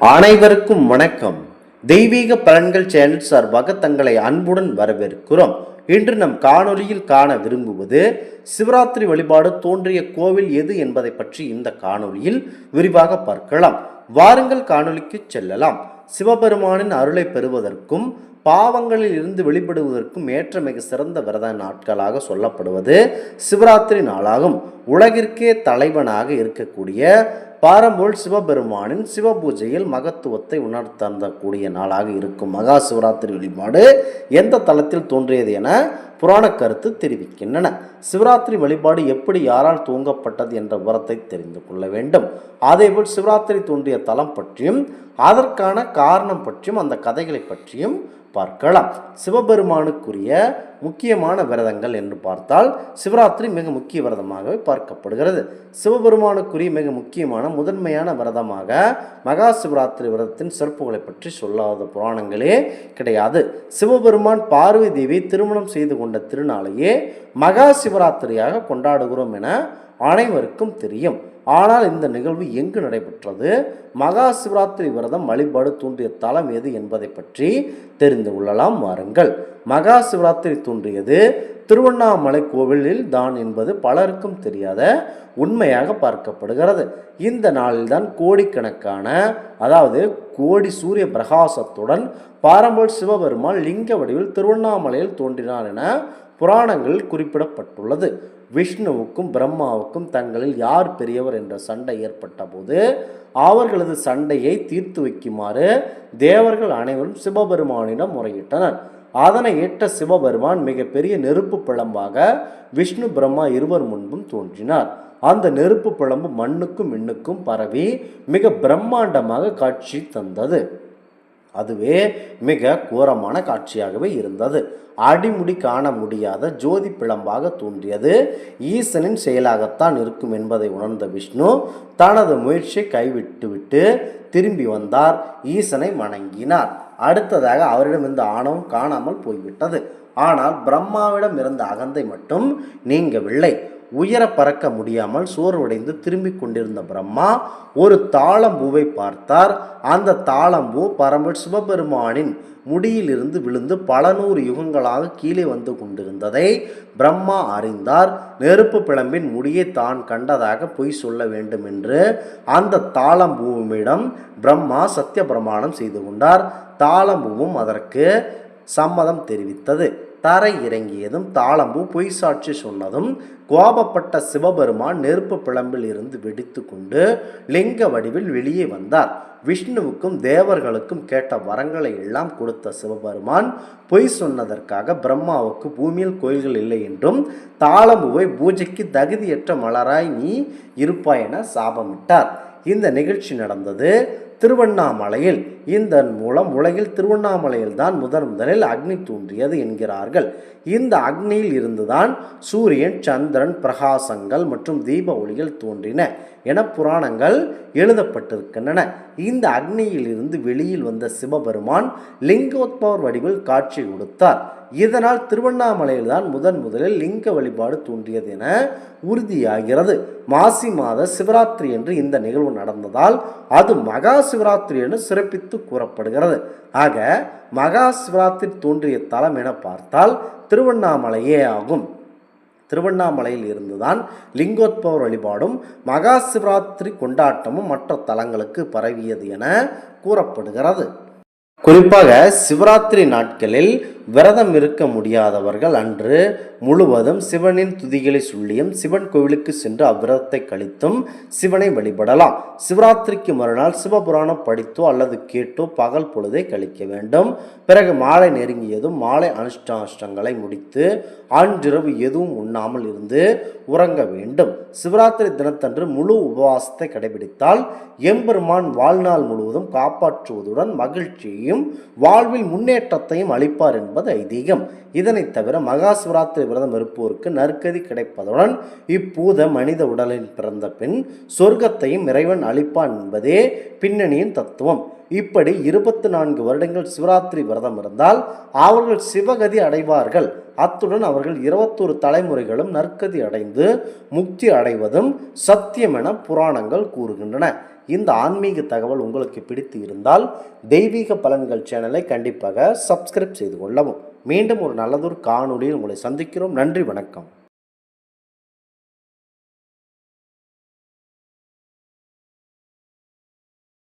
அனைவருக்கும் வணக்கம். தெய்வீக பலன்கள் சேனல் சார்பாக தங்களை அன்புடன் வரவேற்கிறோம். இன்று நம் காணொலியில் காண விரும்புவது சிவராத்திரி வழிபாடு தோன்றிய கோவில் எது என்பதை பற்றி இந்த காணொலியில் விரிவாக பார்க்கலாம். வாருங்கள் காணொலிக்கு செல்லலாம். சிவபெருமானின் அருளை பெறுவதற்கும் பாவங்களில் இருந்து வெளிப்படுவதற்கும் ஏற்ற மிக சிறந்த விரத நாட்களாக சொல்லப்படுவது சிவராத்திரி நாளாகும். உலகிற்கே தலைவனாக இருக்கக்கூடிய பாரம்போல் சிவபெருமானின் சிவபூஜையில் மகத்துவத்தை உணர்த்தக்கூடிய நாளாக இருக்கும் மகா சிவராத்திரி வழிபாடு எந்த தலத்தில் தோன்றியது என புராண கருத்து தெரிவிக்கின்றன. சிவராத்திரி வழிபாடு எப்படி யாரால் துவங்கப்பட்டது என்ற விவரத்தை தெரிந்து கொள்ள வேண்டும். அதேபோல் சிவராத்திரி தோன்றிய தலம் பற்றியும் அதற்கான காரணம் பற்றியும் அந்த கதைகளை பற்றியும் பார்க்கலாம். சிவபெருமானுக்குரிய முக்கியமான விரதங்கள் என்று பார்த்தால் சிவராத்திரி மிக முக்கிய விரதமாகவே பார்க்கப்படுகிறது. சிவபெருமானுக்குரிய மிக முக்கியமான முதன்மையான விரதமாக மகா சிவராத்திரி விரதத்தின் சிறப்புகளை பற்றி சொல்லாத புராணங்களே கிடையாது. சிவபெருமான் பார்வதி தேவி திருமணம் செய்து கொண்ட திருநாளையே மகா சிவராத்திரியாக கொண்டாடுகிறோம் என அனைவருக்கும் தெரியும். ஆனால் இந்த நிகழ்வு எங்கு நடைபெற்றது, மகா சிவராத்திரி விரதம் வழிபாடு தோன்றிய தலம் எது என்பதை பற்றி தெரிந்து கொள்ளலாம். வாருங்கள். மகா சிவராத்திரி தோன்றியது திருவண்ணாமலை கோவிலில் தான் என்பது பலருக்கும் தெரியாத உண்மையாக பார்க்கப்படுகிறது. இந்த நாளில்தான் கோடிக்கணக்கான கோடி சூரிய பிரகாசத்துடன் பாரம்போல் சிவபெருமான் லிங்க வடிவில் திருவண்ணாமலையில் தோன்றினார் என புராணங்களில் குறிப்பிடப்பட்டுள்ளது. விஷ்ணுவுக்கும் பிரம்மாவுக்கும் தங்களில் யார் பெரியவர் என்ற சண்டை ஏற்பட்ட போது அவர்களது சண்டையை தீர்த்து வைக்குமாறு தேவர்கள் அனைவரும் சிவபெருமானிடம் முறையிட்டனர். அதனை ஏற்ற சிவபெருமான் மிகப்பெரிய நெருப்பு பிழம்பாக விஷ்ணு பிரம்மா இருவர் முன்பும் தோன்றினார். அந்த நெருப்பு பிழம்பு மண்ணுக்கும் விண்ணுக்கும் பரவி மிக பிரம்மாண்டமாக காட்சி தந்தது. அதுவே மிக கோரமான காட்சியாகவே இருந்தது. அடிமுடி காண முடியாத ஜோதி பிழம்பாக தோன்றியது ஈசனின் செயலாகத்தான் இருக்கும் என்பதை உணர்ந்த விஷ்ணு தனது முயற்சியை கைவிட்டுவிட்டு திரும்பி வந்தார். ஈசனை வணங்கினார். அடுத்ததாக அவரிடம் இருந்த ஆணவம் காணாமல் போய்விட்டது. ஆனால் பிரம்மாவிடம் இருந்த அகந்தை மட்டும் நீங்கவில்லை. உயர பறக்க முடியாமல் சோர்வடைந்து திரும்பிக் கொண்டிருந்த பிரம்மா ஒரு தாளம்பூவை பார்த்தார். அந்த தாளம்பூ பரம்பல் சிவபெருமானின் முடியிலிருந்து விழுந்து பல நூறு யுகங்களாக கீழே வந்து கொண்டிருந்ததை பிரம்மா அறிந்தார். நெருப்பு பிழம்பின் முடியை தான் கண்டதாக பொய் சொல்ல வேண்டும் என்று அந்த தாளம்பூவிடம் பிரம்மா சத்திய பிரமாணம் செய்து கொண்டார். தாளம்பூவும் அதற்கு சம்மதம் தெரிவித்தது. தரை இறங்கியதும் தாளம்பூ பொய் சாட்சி சொன்னதும் கோபப்பட்ட சிவபெருமான் நெருப்பு பிழம்பில் இருந்து வெடித்து கொண்டு லிங்க வடிவில் வெளியே வந்தார். விஷ்ணுவுக்கும் தேவர்களுக்கும் கேட்ட வரங்களை எல்லாம் கொடுத்த சிவபெருமான் பொய் சொன்னதற்காக பிரம்மாவுக்கு பூமியில் கோயில்கள் இல்லை என்றும் தாளம்பூவை பூஜைக்கு தகுதியற்ற மலராய் நீ இருப்பாய் என சாபமிட்டார். இந்த நிகழ்ச்சி நடந்தது திருவண்ணாமலையில். இதன் மூலம் உலகில் திருவண்ணாமலையில் தான் முதலில் அக்னி தோன்றியது என்கிறார்கள். இந்த அக்னியில் இருந்துதான் சூரியன், சந்திரன், பிரகாசங்கள் மற்றும் தீப ஒளிகள் தோன்றின என புராணங்கள் எழுதப்பட்டிருக்கின்றன. இந்த அக்னியில் இருந்து வெளியில் வந்த சிவபெருமான் லிங்கோத்பவர் வடிவில் காட்சி கொடுத்தார். இதனால் திருவண்ணாமலையில் தான் முதலில் லிங்க வழிபாடு தோன்றியது என உறுதியாகிறது. மாசி மாத சிவராத்திரி என்று இந்த நிகழ்வு நடந்ததால் அது மகா சிவராத்திரி என்று சிறப்பித்து கூறப்படுகிறது. ஆக மகா சிவராத்திரி தோன்றிய தலம் என பார்த்தால் திருவண்ணாமலையே ஆகும். திருவண்ணாமலையில் இருந்துதான் லிங்கோத்பவர் வழிபாடும் மகா சிவராத்திரி கொண்டாட்டமும் மற்ற தலங்களுக்கு பரவியது என கூறப்படுகிறது. குறிப்பாக சிவராத்திரி நாட்களில் விரதம் இருக்க முடியாதவர்கள் அன்று முழுவதும் சிவனின் துதிகளை சொல்லியும் சிவன் கோவிலுக்கு சென்று அவ்விரதத்தை கழித்தும் சிவனை வழிபடலாம். சிவராத்திரிக்கு மறுநாள் சிவபுராணம் படித்தோ அல்லது கேட்டோ பகல் பொழுதை கழிக்க வேண்டும். பிறகு மாலை நெருங்கியதும் மாலை அனுஷ்டானங்களை முடித்து அன்றிரவு எதுவும் உண்ணாமல் இருந்து உறங்க வேண்டும். சிவராத்திரி தினத்தன்று முழு உபவாசத்தை கடைபிடித்தால் எம்பெருமான் வாழ்நாள் முழுவதும் காப்பாற்றுவதுடன் மகிழ்ச்சியையும் வாழ்வில் முன்னேற்றத்தையும் அளிப்பார் என்பது ஐதீகம். இதனை தவிர மகா சிவராத்திரி விரதம் இருப்போருக்கு நற்கதி கிடைப்பதுடன் இப்பூத மனித உடலில் பிறந்த பின் சொர்க்கத்தையும் இறைவன் அளிப்பான் என்பதே பின்னணியின் தத்துவம். இப்படி 24 வருடங்கள் சிவராத்திரி விரதம் இருந்தால் அவர்கள் சிவகதி அடைவார்கள். அத்துடன் அவர்கள் 21 தலைமுறைகளும் நற்கதி அடைந்து முக்தி அடைவதும் சத்தியம் என புராணங்கள் கூறுகின்றன. இந்த ஆன்மீக தகவல் உங்களுக்கு பிடித்து இருந்தால் தெய்வீக பலன்கள் சேனலை கண்டிப்பாக சப்ஸ்கிரைப் செய்து கொள்ளவும். மீண்டும் ஒரு நல்லதொரு காணொளியில் உங்களை சந்திக்கிறோம். நன்றி, வணக்கம்.